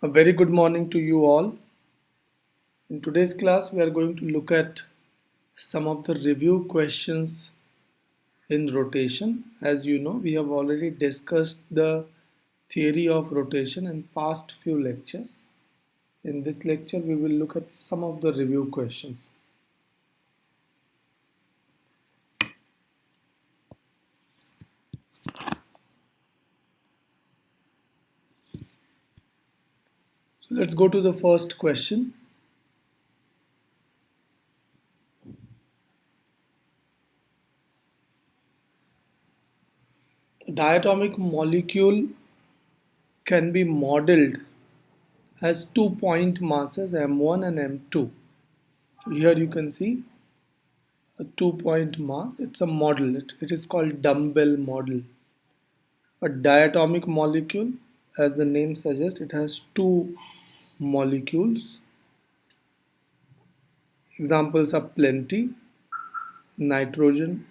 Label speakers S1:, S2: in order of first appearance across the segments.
S1: A very good morning to you all. In today's class, we are going to look at some of the review questions in rotation. As you know, we have already discussed the theory of rotation in past few lectures. In this lecture, we will look at some of the review questions. So let's go to the first question. A diatomic molecule can be modeled as 2 point masses m1 and m2. So here you can see a 2 point mass. It's a model. It is called Dumbbell Model. A diatomic molecule, as the name suggests, it has two molecules. Examples are plenty. Nitrogen,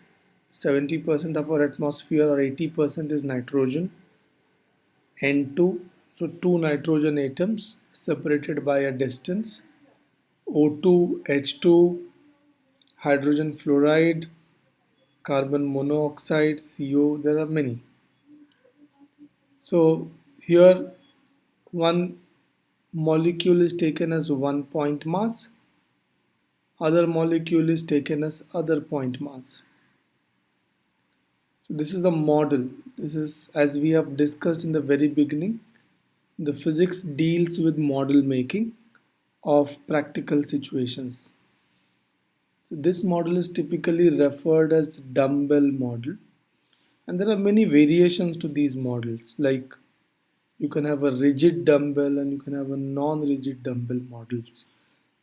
S1: 70% of our atmosphere or 80% is nitrogen. N2, so two nitrogen atoms separated by a distance. O2, H2, hydrogen fluoride, carbon monoxide, CO, there are many. So here one molecule is taken as 1 point mass, other molecule is taken as other point mass. So this is the model. This is, as we have discussed in the very beginning, the physics deals with model making of practical situations. So this model is typically referred as dumbbell model, and there are many variations to these models, like you can have a rigid dumbbell and you can have a non-rigid dumbbell models.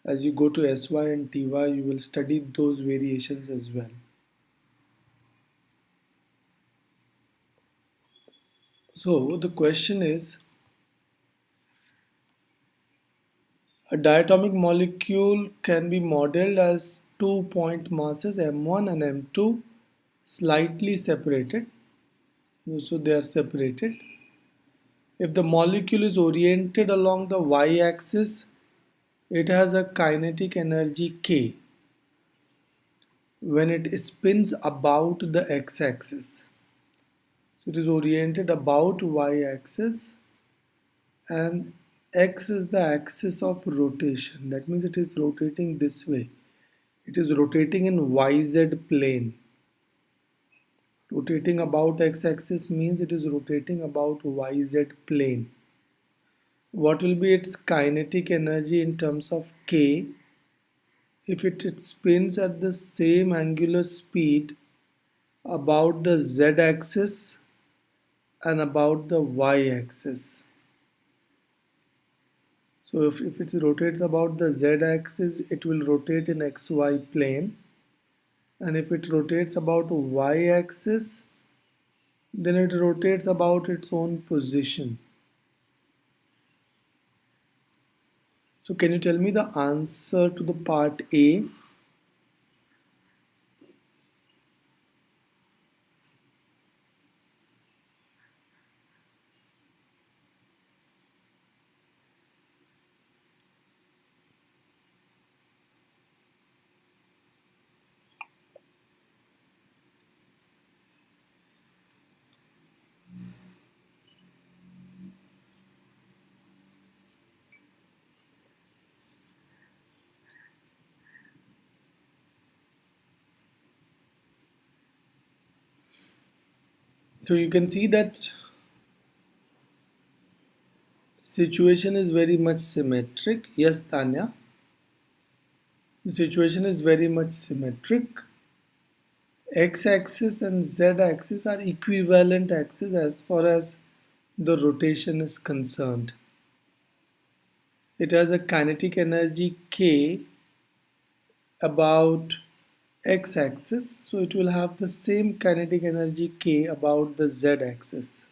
S1: As you go to SY and TY, you will study those variations as well. So the question is, a diatomic molecule can be modeled as 2 point masses M1 and M2 slightly separated. So they are separated. If the molecule is oriented along the y-axis, it has a kinetic energy K when it spins about the x-axis. So it is oriented about y-axis and x is the axis of rotation. That means it is rotating this way. It is rotating in YZ plane. Rotating about x-axis means it is rotating about YZ plane. What will be its kinetic energy in terms of K if it spins at the same angular speed about the z-axis and about the y-axis? So if it rotates about the z-axis, it will rotate in xy plane, and if it rotates about y-axis, then it rotates about its own position. So can you tell me the answer to the part A? So you can see that situation is very much symmetric. Yes, Tanya. The situation is very much symmetric. X-axis and Z-axis are equivalent axes as far as the rotation is concerned. It has a kinetic energy K about x-axis, so it will have the same kinetic energy K about the z-axis.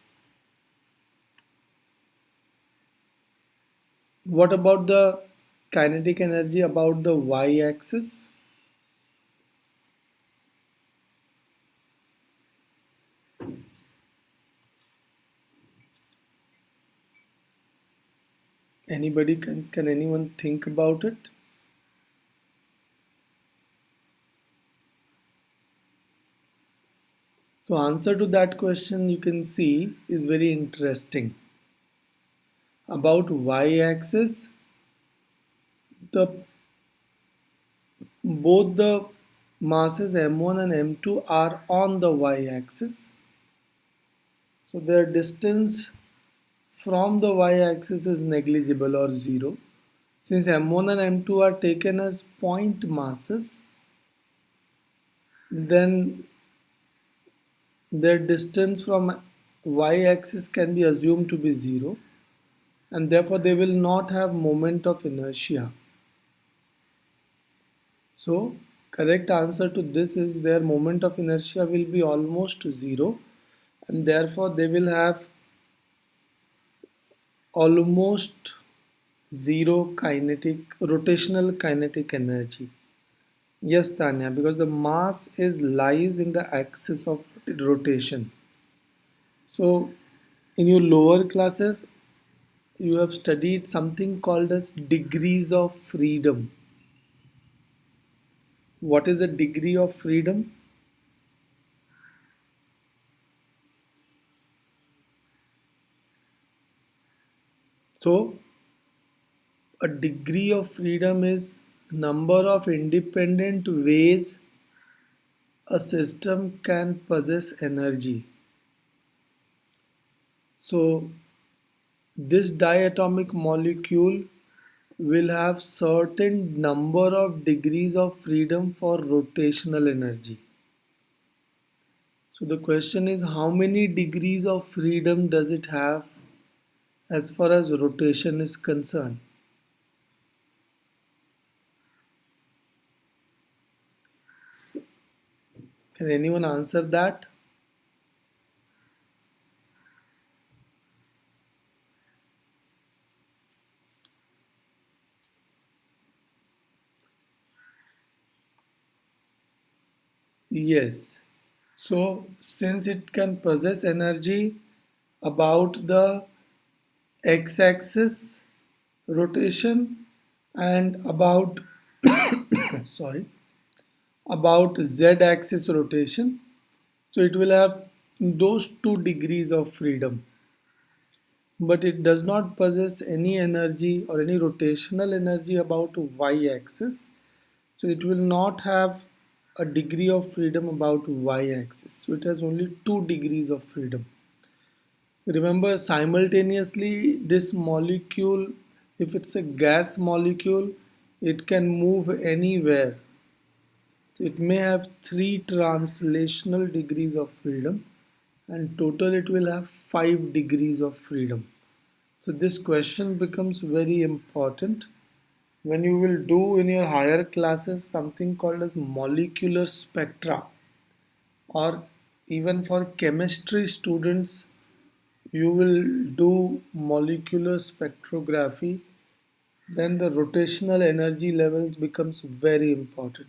S1: What about the kinetic energy about the y-axis? Anybody can anyone think about it? So answer to that question you can see is very interesting. About y-axis, the both the masses m1 and m2 are on the y-axis. So their distance from the y-axis is negligible or zero. Since m1 and m2 are taken as point masses, then their distance from y-axis can be assumed to be zero, and therefore they will not have moment of inertia. So correct answer to this is their moment of inertia will be almost zero, and therefore they will have almost zero rotational kinetic energy. Yes, Tanya, because the mass is lies in the axis of rotation. So in your lower classes, you have studied something called as degrees of freedom. What is a degree of freedom? So a degree of freedom is number of independent ways a system can possess energy. So this diatomic molecule will have certain number of degrees of freedom for rotational energy. So the question is, how many degrees of freedom does it have as far as rotation is concerned? Can anyone answer that? Yes. So since it can possess energy about the x-axis rotation and about sorry, about z-axis rotation, so it will have those 2 degrees of freedom, but it does not possess any energy or any rotational energy about y-axis, so it will not have a degree of freedom about y-axis, so it has only 2 degrees of freedom. Remember, simultaneously this molecule, if it's a gas molecule, it can move anywhere. It may have 3 translational degrees of freedom, and total it will have 5 degrees of freedom. So this question becomes very important when you will do in your higher classes something called as molecular spectra, or even for chemistry students you will do molecular spectrography, then the rotational energy levels becomes very important.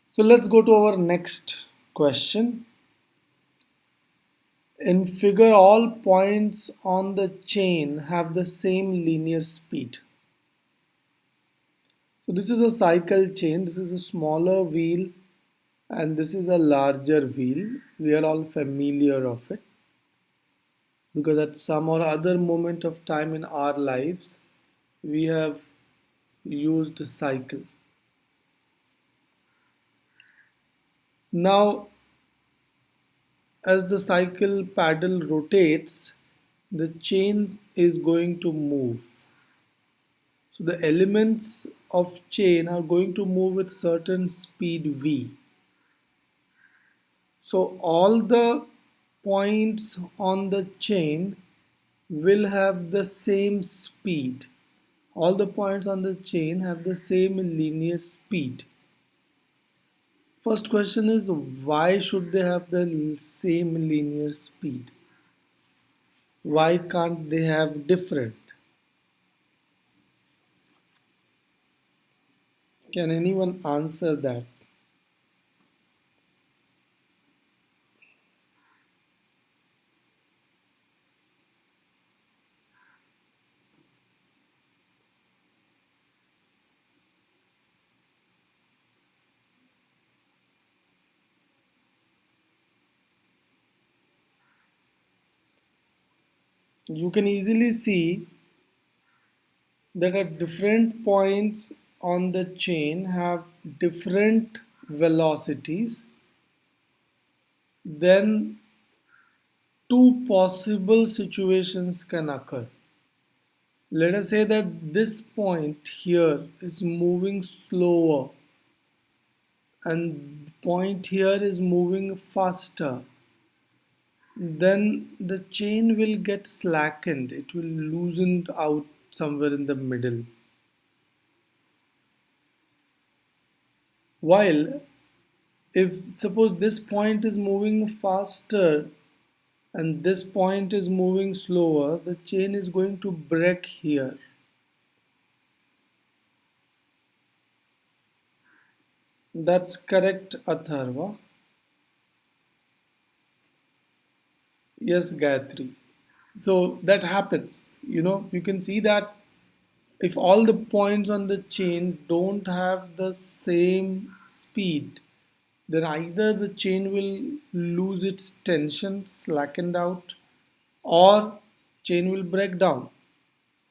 S1: So let's go to our next question. In figure, all points on the chain have the same linear speed. So this is a cycle chain. This is a smaller wheel and this is a larger wheel. We are all familiar of it because at some or other moment of time in our lives, we have used a cycle. Now, as the cycle paddle rotates, the chain is going to move. So the elements of chain are going to move with certain speed v. So all the points on the chain will have the same speed. All the points on the chain have the same linear speed. First question is, why should they have the same linear speed? Why can't they have different? Can anyone answer that? you can easily see that at different points on the chain have different velocities, then two possible situations can occur. Let us say that this point here is moving slower and point here is moving faster. Then the chain will get slackened, it will loosen out somewhere in the middle. While if suppose this point is moving faster and this point is moving slower, the chain is going to break here. That's correct, Atharva. Yes, Gayatri. So that happens. You can see that if all the points on the chain don't have the same speed, then either the chain will lose its tension, slackened out, or chain will break down.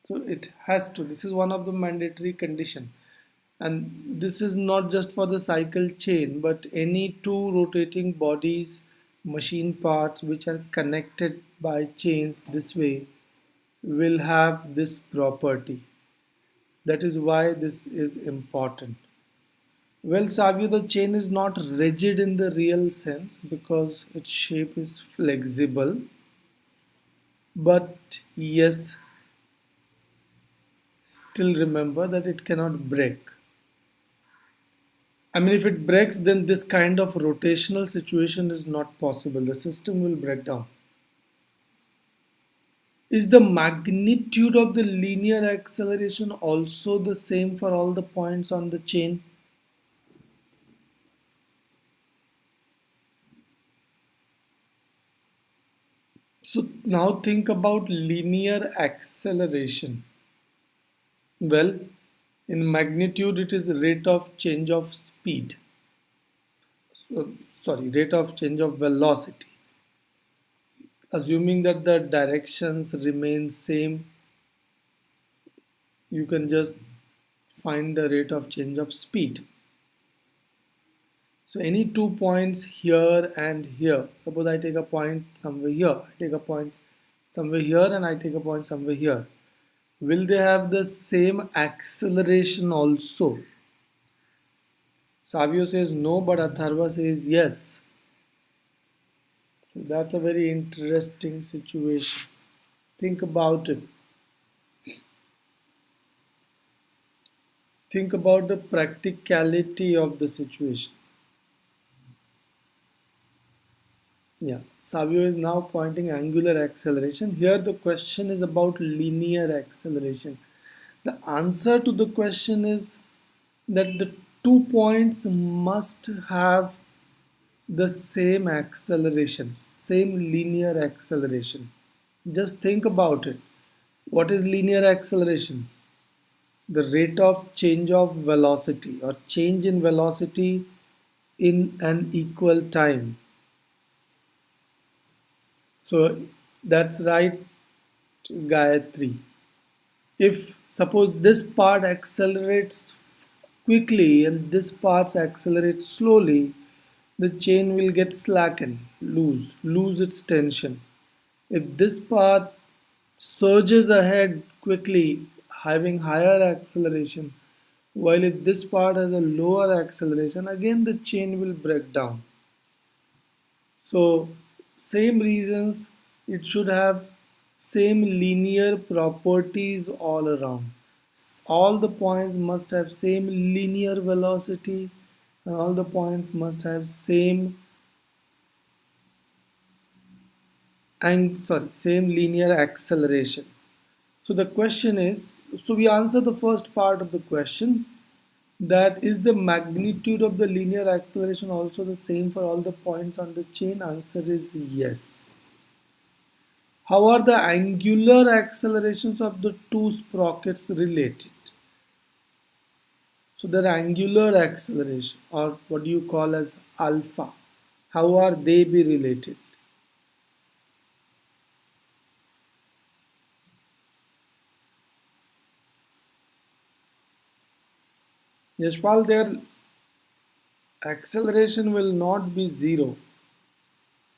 S1: So it has to. This is one of the mandatory condition. And this is not just for the cycle chain, but any two rotating bodies, machine parts which are connected by chains this way will have this property. That is why this is important. Well, Savio, the chain is not rigid in the real sense because its shape is flexible. But yes, still remember that it cannot break. I mean, if it breaks, then this kind of rotational situation is not possible. The system will break down. Is the magnitude of the linear acceleration also the same for all the points on the chain? So now think about linear acceleration. Well, in magnitude, it is rate of change of speed. Sorry, rate of change of velocity. Assuming that the directions remain same, you can just find the rate of change of speed. So any 2 points here and here, suppose I take a point somewhere here, I take a point somewhere here and I take a point somewhere here. Will they have the same acceleration also? Savio says no, but Atharva says yes. So that's a very interesting situation. Think about it. Think about the practicality of the situation. Yeah, Savio is now pointing angular acceleration. Here the question is about linear acceleration. The answer to the question is that the 2 points must have the same acceleration, same linear acceleration. Just think about it. What is linear acceleration? The rate of change of velocity or change in velocity in an equal time. So that's right, Gayatri. If suppose this part accelerates quickly and this part accelerates slowly, the chain will get slackened, lose its tension. If this part surges ahead quickly, having higher acceleration, while if this part has a lower acceleration, again the chain will break down. So same reasons, it should have same linear properties all around. All the points must have same linear velocity and all the points must have same linear acceleration. So the question is, so we answer the first part of the question, that is the magnitude of the linear acceleration also the same for all the points on the chain? Answer is yes. How are the angular accelerations of the two sprockets related? So their angular acceleration, or what do you call as alpha, how are they be related? Yashpal, their acceleration will not be zero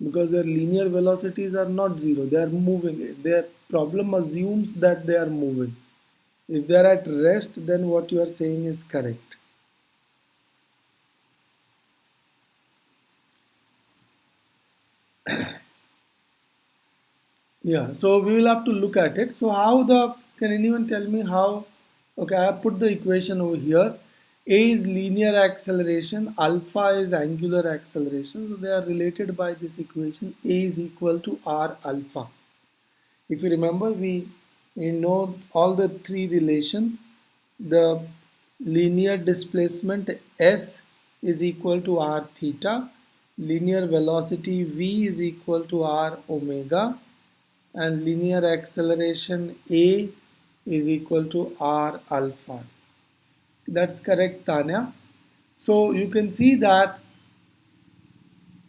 S1: because their linear velocities are not zero. They are moving. Their problem assumes that they are moving. If they are at rest, then what you are saying is correct. Yeah, so we will have to look at it. So how can anyone tell me how, okay, I have put the equation over here. A is linear acceleration, alpha is angular acceleration. So they are related by this equation. A is equal to R alpha. If you remember, we know all the three relation. The linear displacement S is equal to R theta, linear velocity V is equal to R omega, and linear acceleration A is equal to R alpha. That's correct, Tanya. So you can see that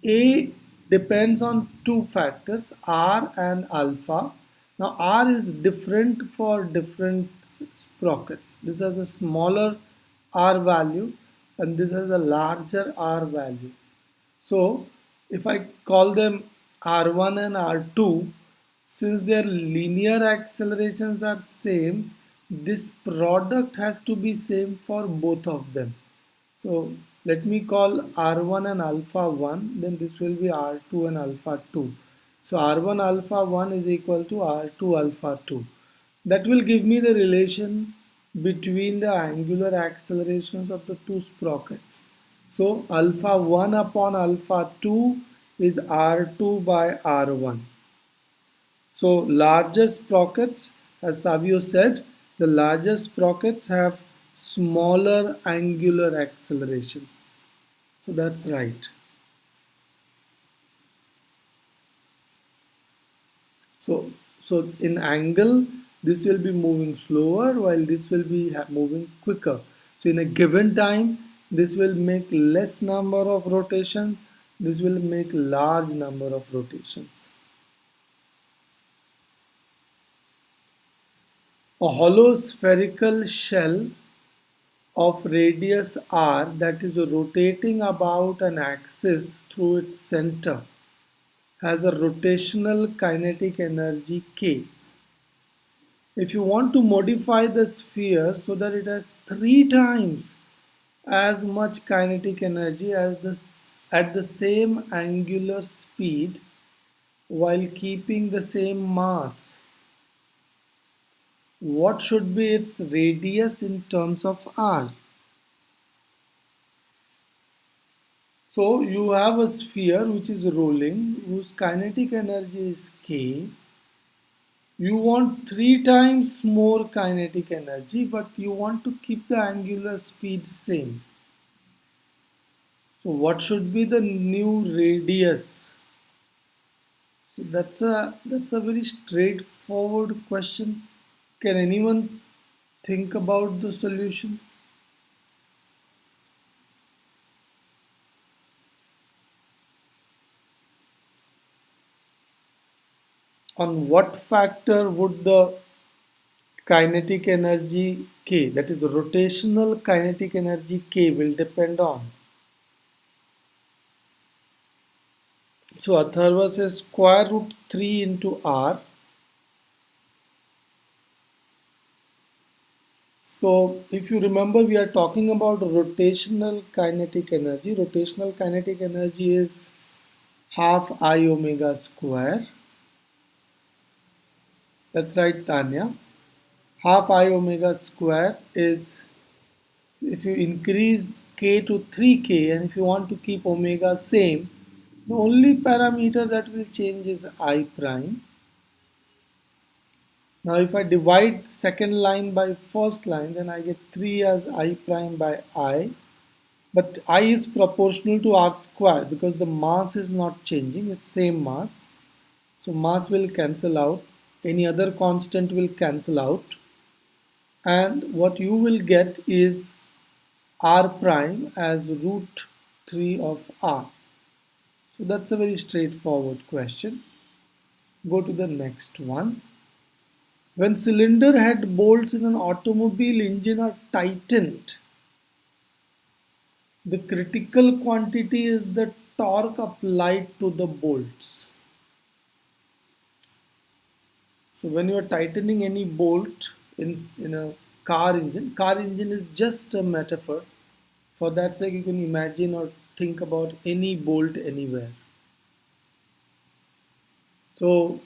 S1: A depends on two factors, R and alpha. Now R is different for different sprockets. This has a smaller R value and this has a larger R value. So if I call them R1 and R2, since their linear accelerations are same, this product has to be same for both of them. So let me call R1 and alpha 1, then this will be R2 and alpha 2. So R1 alpha 1 is equal to R2 alpha 2. That will give me the relation between the angular accelerations of the two sprockets. So alpha 1 upon alpha 2 is R2 by R1. So largest sprockets, as Savio said, the largest sprockets have smaller angular accelerations. So that's right. So in angle, this will be moving slower while this will be moving quicker. So in a given time, this will make less number of rotations. This will make large number of rotations. A hollow spherical shell of radius r that is rotating about an axis through its center has a rotational kinetic energy k. If you want to modify the sphere so that it has 3 times as much kinetic energy as at the same angular speed while keeping the same mass, what should be its radius in terms of r? So you have a sphere which is rolling, whose kinetic energy is k. You want 3 times more kinetic energy, but you want to keep the angular speed same. So what should be the new radius? So that's a very straightforward question. Can anyone think about the solution? On what factor would the kinetic energy K, that is rotational kinetic energy K, will depend on? So Atharva says square root 3 into R. So if you remember, we are talking about rotational kinetic energy. Rotational kinetic energy is half I omega square. That's right, Tanya. Half I omega square is, if you increase k to 3k and if you want to keep omega same, the only parameter that will change is I prime. Now if I divide second line by first line, then I get 3 as I prime by I. But I is proportional to R square because the mass is not changing, it's same mass. So mass will cancel out, any other constant will cancel out. And what you will get is R prime as root 3 of R. So that's a very straightforward question. Go to the next one. When cylinder head bolts in an automobile engine are tightened, The critical quantity is the torque applied to the bolts. So when you are tightening any bolt in a car engine is just a metaphor. For that sake, you can imagine or think about any bolt anywhere. So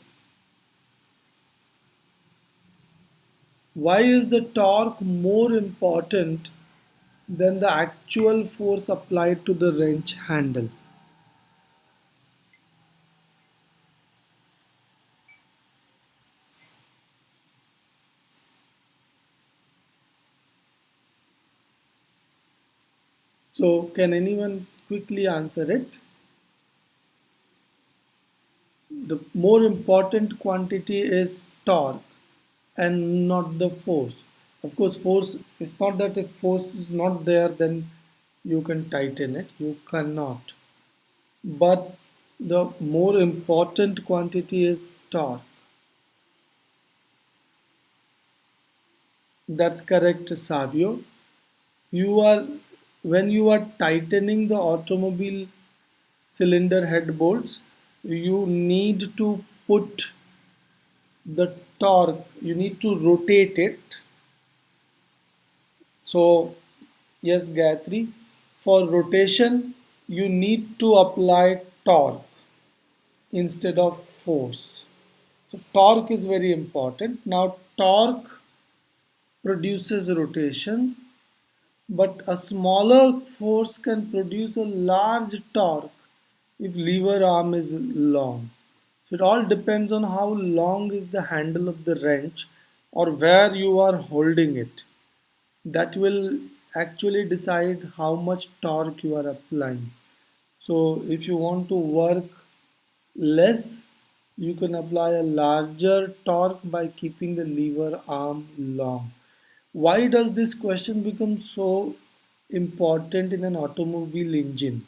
S1: why is the torque more important than the actual force applied to the wrench handle? So can anyone quickly answer it? The more important quantity is torque and not the force. Of course, force is not that if force is not there, then you can tighten it. You cannot. But the more important quantity is torque. That's correct, Savio. You are when you are tightening the automobile cylinder head bolts, you need to put the torque, you need to rotate it. So, yes, Gayatri, for rotation, you need to apply torque instead of force. So, torque is very important. Now, torque produces rotation, but a smaller force can produce a large torque if lever arm is long. So, it all depends on how long is the handle of the wrench or where you are holding it. That will actually decide how much torque you are applying. So if you want to work less, you can apply a larger torque by keeping the lever arm long. Why does this question become so important in an automobile engine?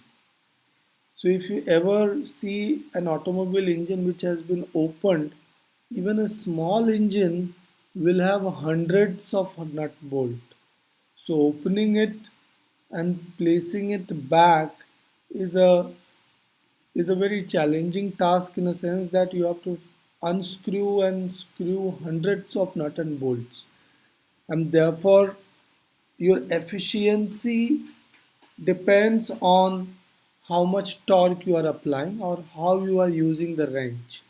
S1: So if you ever see an automobile engine which has been opened, even a small engine will have hundreds of nut bolt. So opening it and placing it back is a very challenging task in a sense that you have to unscrew and screw hundreds of nut and bolts, and therefore your efficiency depends on how much torque you are applying or how you are using the wrench.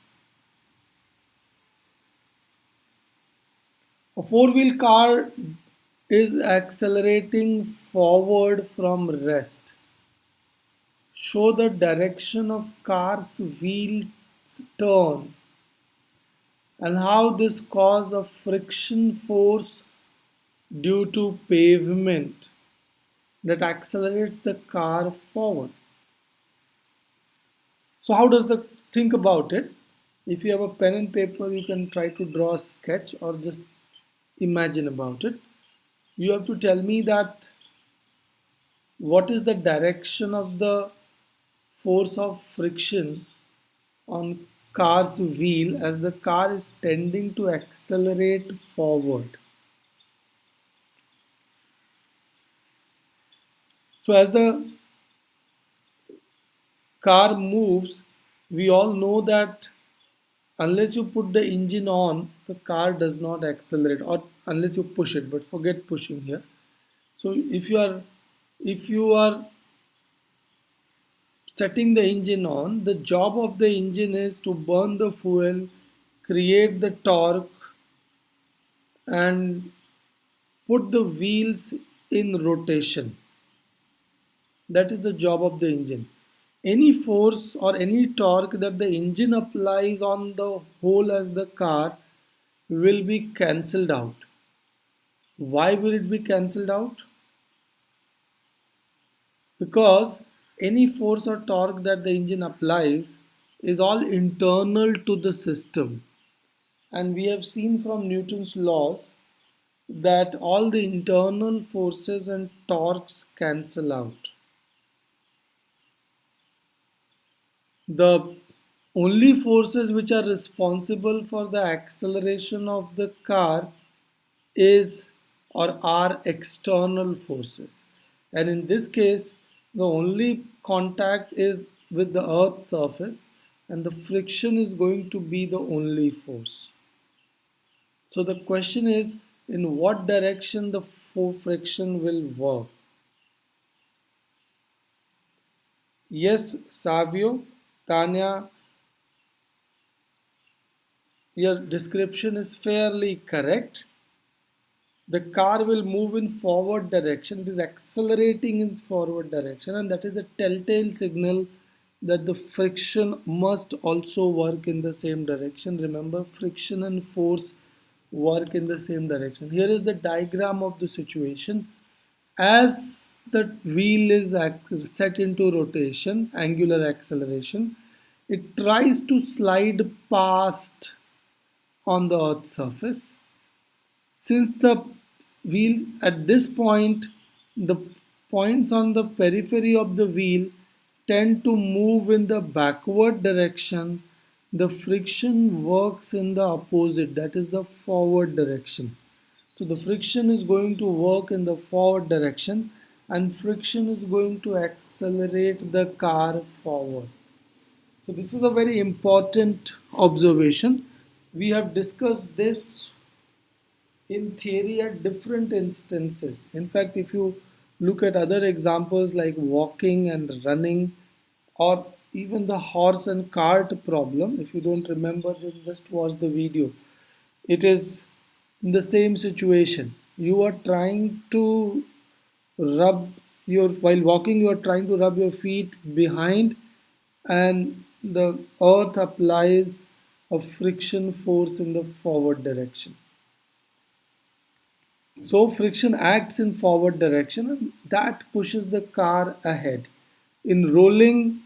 S1: A four-wheel car is accelerating forward from rest. Show the direction of car's wheels turn and how this causes a friction force due to pavement that accelerates the car forward. So how does the think about it? If you have a pen and paper, you can try to draw a sketch or just imagine about it. You have to tell me that what is the direction of the force of friction on car's wheel as the car is tending to accelerate forward. So as the car moves, we all know that unless you put the engine on, the car does not accelerate, or unless you push it, but forget pushing here. So if you are setting the engine on, the job of the engine is to burn the fuel, create the torque, and put the wheels in rotation. That is the job of the engine. Any force or any torque that the engine applies on the whole as the car will be cancelled out. Why will it be cancelled out? Because any force or torque that the engine applies is all internal to the system. And we have seen from Newton's laws that all the internal forces and torques cancel out. The only forces which are responsible for the acceleration of the car is or are external forces. And in this case, The only contact is with the earth's surface, and the friction is going to be the only force. So the question is, in what direction the friction will work? Yes, Savio, Tanya, your description is fairly correct. The car will move in forward direction. It is accelerating in forward direction, and that is a telltale signal that the friction must also work in the same direction. Remember, friction and force work in the same direction. Here is the diagram of the situation. As the wheel is set into rotation, angular acceleration, it tries to slide past on the earth's surface. Since the wheels at this point, the points on the periphery of the wheel tend to move in the backward direction, the friction works in the opposite, that is the forward direction. So the friction is going to work in the forward direction, and friction is going to accelerate the car forward. So this is a very important observation. We have discussed this in theory at different instances. In fact, if you look at other examples like walking and running, or even the horse and cart problem, if you don't remember, then just watch the video. It is in the same situation. You are trying to rub while walking, you are trying to rub your feet behind, and the earth applies a friction force in the forward direction. So friction acts in forward direction, and that pushes the car ahead. In rolling,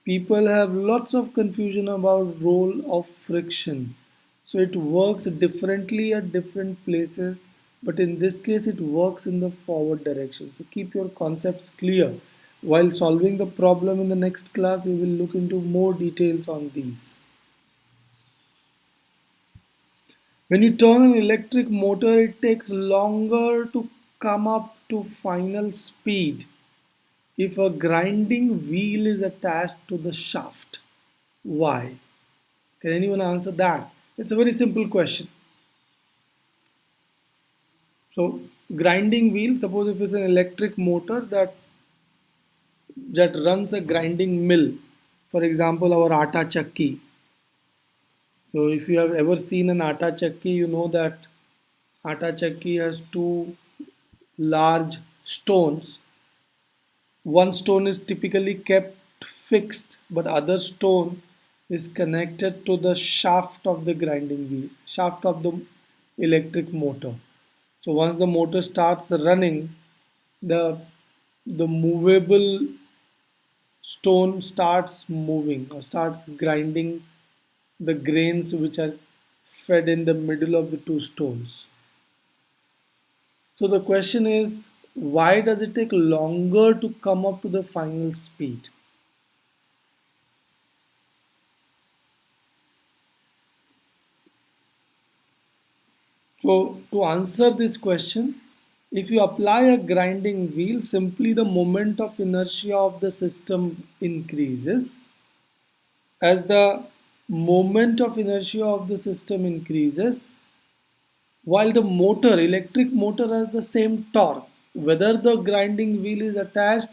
S1: people have lots of confusion about role of friction. So it works differently at different places, but in this case it works in the forward direction. So keep your concepts clear. While solving the problem in the next class, we will look into more details on these. When you turn an electric motor, it takes longer to come up to final speed if a grinding wheel is attached to the shaft. Why? Can anyone answer that? It's a very simple question. So, grinding wheel, suppose if it's an electric motor that runs a grinding mill, for example, our atta chakki. So, if you have ever seen an atta chakki, you know that atta chakki has two large stones. One stone is typically kept fixed, but other stone is connected to the shaft of the grinding wheel, shaft of the electric motor. So once the motor starts running, the the movable stone starts moving or starts grinding the grains which are fed in the middle of the two stones. So the question is, why does it take longer to come up to the final speed? So to answer this question, if you apply a grinding wheel, simply the moment of inertia of the system increases. As the moment of inertia of the system increases, while the motor, electric motor has the same torque, whether the grinding wheel is attached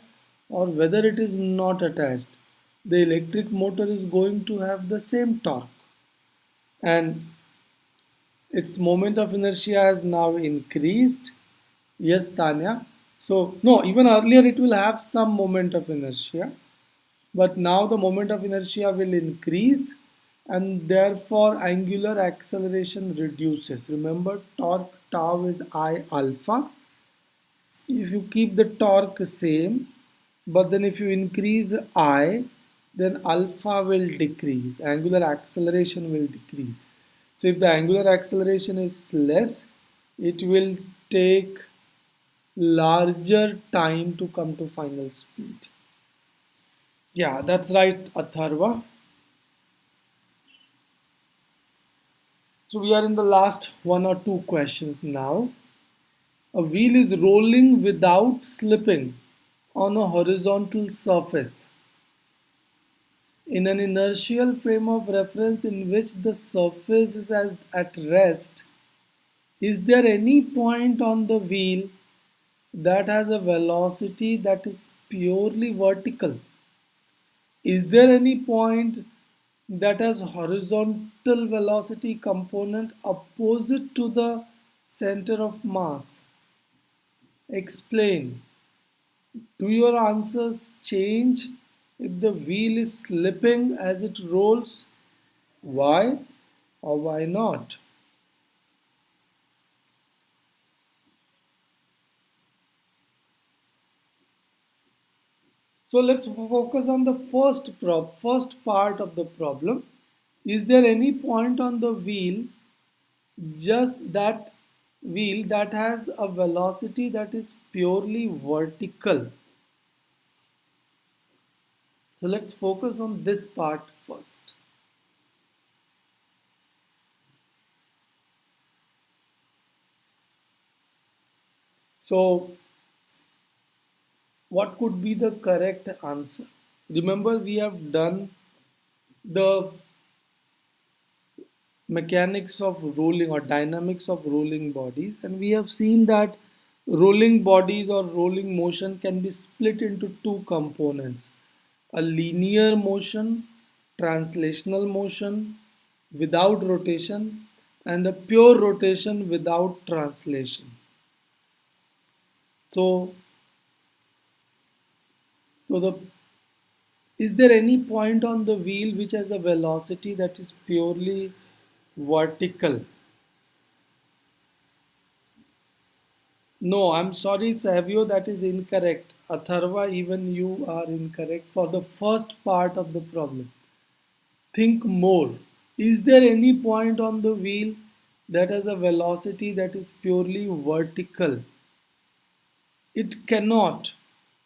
S1: or whether it is not attached, the electric motor is going to have the same torque. And its moment of inertia has now increased. Yes, Tanya. So, no, even earlier it will have some moment of inertia, but now the moment of inertia will increase, and therefore angular acceleration reduces. Remember, torque tau is I alpha. If you keep the torque same, but then if you increase I, then alpha will decrease, angular acceleration will decrease. So if the angular acceleration is less, it will take larger time to come to final speed. Yeah, that's right, Atharva. So we are in the last one or two questions now. A wheel is rolling without slipping on a horizontal surface in an inertial frame of reference in which the surface is at rest, is there any point on the wheel that has a velocity that is purely vertical? Is there any point that has horizontal velocity component opposite to the center of mass? Explain. Do your answers change if the wheel is slipping as it rolls? Why or why not? So let's focus on the first part of the problem. Is there any point on the wheel, just that wheel, that has a velocity that is purely vertical? So let's focus on this part first. So what could be the correct answer? Remember, we have done the mechanics of rolling or dynamics of rolling bodies, and we have seen that rolling bodies or rolling motion can be split into two components: a linear motion, translational motion without rotation, and a pure rotation without translation. So so the is there any point on the wheel which has a velocity that is purely vertical? No, I'm sorry, Savio, that is incorrect. Atharva, even you are incorrect for the first part of the problem. Think more. Is there any point on the wheel that has a velocity that is purely vertical? It cannot.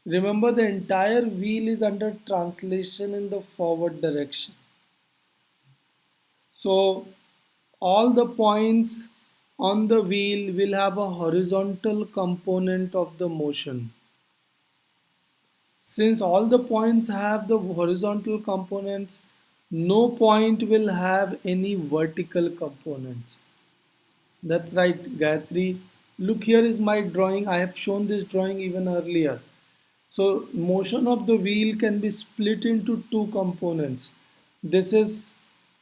S1: Remember, the entire wheel is under translation in the forward direction. So, all the points on the wheel will have a horizontal component of the motion. Since all the points have the horizontal components, no point will have any vertical components. That's right, Gayatri. Look, here is my drawing. I have shown this drawing even earlier. So motion of the wheel can be split into two components. This is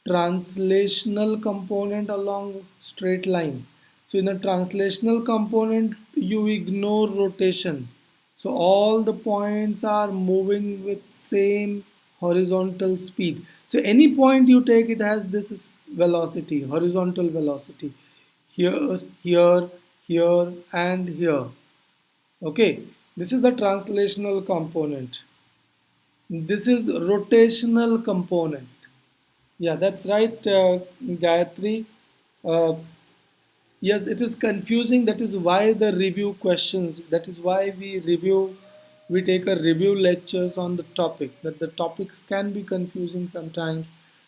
S1: translational component along straight line. So in a translational component, you ignore rotation. So all the points are moving with same horizontal speed. So any point you take, it has this velocity, horizontal velocity. Here, here, here, and here. Okay, this is the translational component. This is rotational component. Yeah, that's right, Gayatri. Uh, yes, it is confusing. That is why the review questions. That is why we review. We take a review lectures on the topic. That the topics can be confusing sometimes,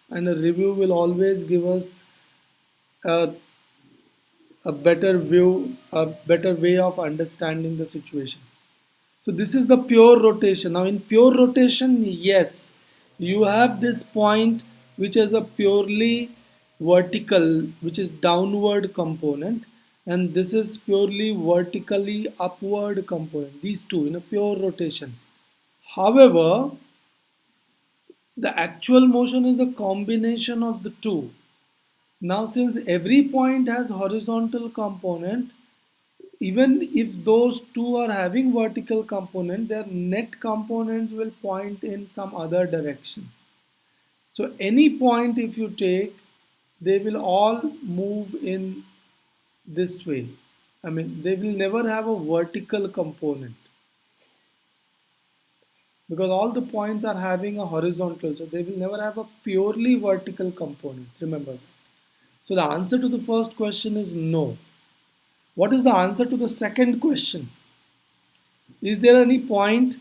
S1: and a review will always give us a, a better view, a better way of understanding the situation. So this is the pure rotation. Now in pure rotation, yes, you have this point which is a purely vertical, which is downward component, and this is purely vertically upward component. These two in a pure rotation. However, the actual motion is the combination of the two. Now since every point has horizontal component, even if those two are having vertical component, their net components will point in some other direction. So any point if you take, they will all move in this way. I mean, they will never have a vertical component because all the points are having a horizontal, so they will never have a purely vertical component. Remember that. So the answer to the first question is no. What is the answer to the second question? Is there any point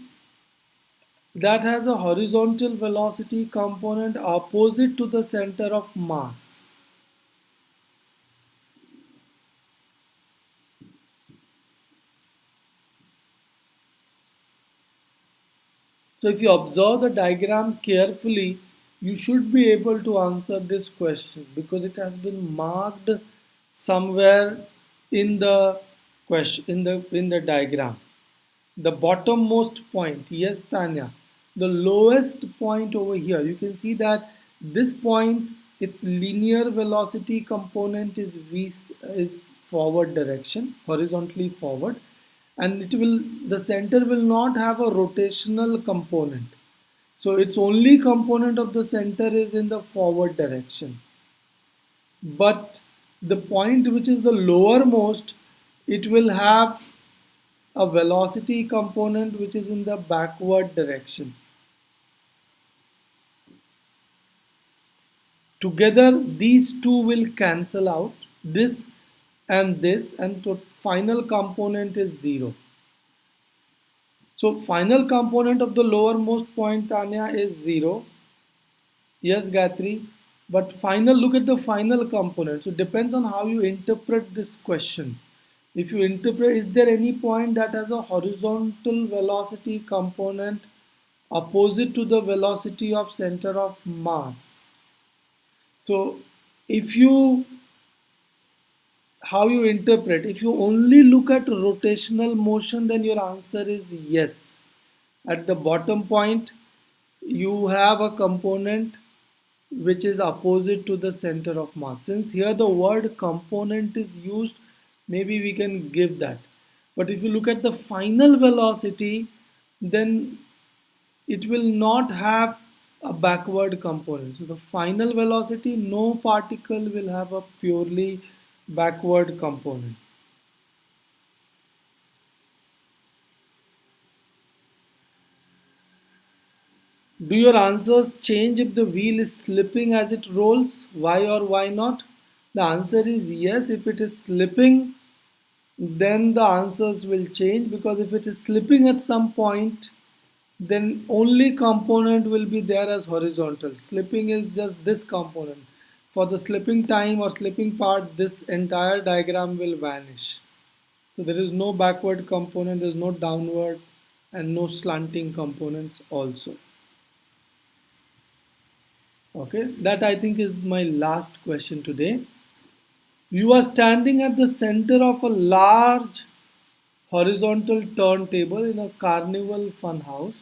S1: that has a horizontal velocity component opposite to the center of mass? So if you observe the diagram carefully, you should be able to answer this question because it has been marked somewhere in the question in the diagram. The bottommost point, yes, Tanya, the lowest point over here, you can see that this point, its linear velocity component is forward direction, horizontally forward, and the center will not have a rotational component. So its only component of the center is in the forward direction. But the point which is the lowermost, it will have a velocity component which is in the backward direction. Together, these two will cancel out, this, and the final component is 0. So final component of the lowermost point, Tanya, is 0. Yes, Gayatri. But look at the final component. So it depends on how you interpret this question. If you interpret, is there any point that has a horizontal velocity component opposite to the velocity of center of mass? So if you, how you interpret, if you only look at rotational motion, then your answer is yes. At the bottom point, you have a component which is opposite to the center of mass. Since here the word component is used, maybe we can give that. But if you look at the final velocity, then it will not have a backward component. So the final velocity, no particle will have a purely backward component. Do your answers change if the wheel is slipping as it rolls? Why or why not? The answer is yes. If it is slipping, then the answers will change, because if it is slipping at some point, then only component will be there as horizontal. Slipping is just this component. For the slipping time or slipping part, this entire diagram will vanish. So there is no backward component, there is no downward and no slanting components also. Okay, that I think is my last question today. You are standing at the center of a large horizontal turntable in a carnival funhouse.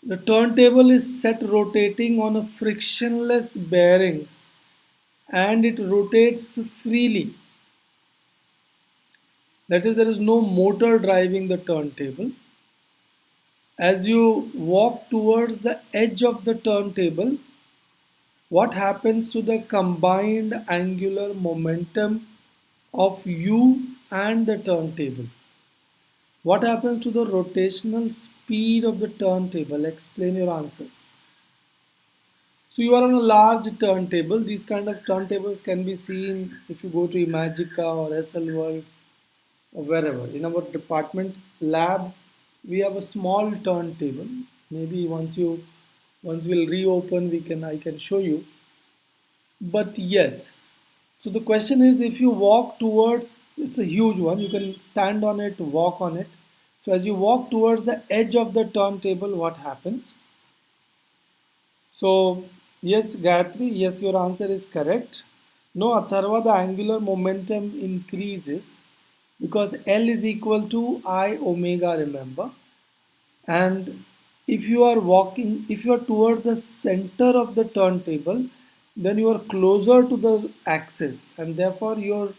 S1: The turntable is set rotating on a frictionless bearings and it rotates freely. That is, there is no motor driving the turntable. As you walk towards the edge of the turntable, what happens to the combined angular momentum of you and the turntable? What happens to the rotational speed of the turntable? Explain your answers. So you are on a large turntable. These kind of turntables can be seen if you go to Imagica or SL World or wherever. In our department lab, we have a small turntable. Maybe once we'll reopen, I can show you. But yes, so the question is, if you walk towards, it's a huge one, you can stand on it, walk on it. So as you walk towards the edge of the turntable, what happens? So yes, Gayatri, yes, your answer is correct. No, Atharva, the angular momentum increases because L is equal to I omega, remember. And if you are walking, if you are towards the center of the turntable, then you are closer to the axis and therefore your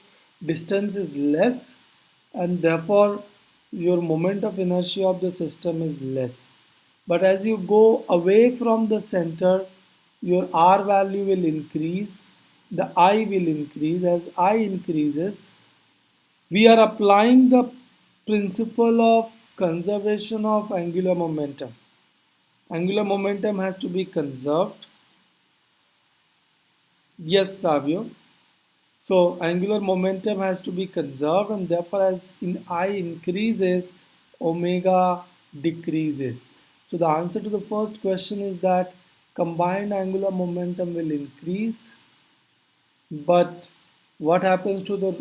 S1: distance is less and therefore your moment of inertia of the system is less. But as you go away from the center, your R value will increase, the I will increase. As I increases, we are applying the principle of conservation of angular momentum. Angular momentum has to be conserved. Yes, Savio. So angular momentum has to be conserved, and therefore as I increases, omega decreases. So the answer to the first question is that combined angular momentum will increase, but what happens to the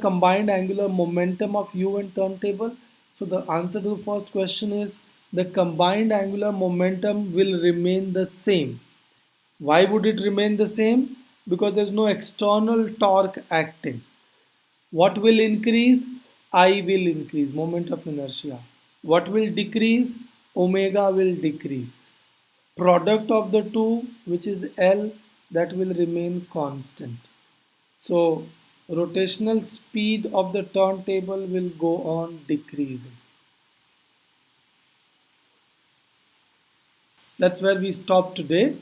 S1: combined angular momentum of U and turntable? So the answer to the first question is the combined angular momentum will remain the same. Why would it remain the same? Because there's no external torque acting. What will increase? I will increase, moment of inertia. What will decrease? Omega will decrease. Product of the two, which is L, that will remain constant. So rotational speed of the turntable will go on decreasing. That's where we stop today.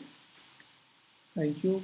S1: Thank you.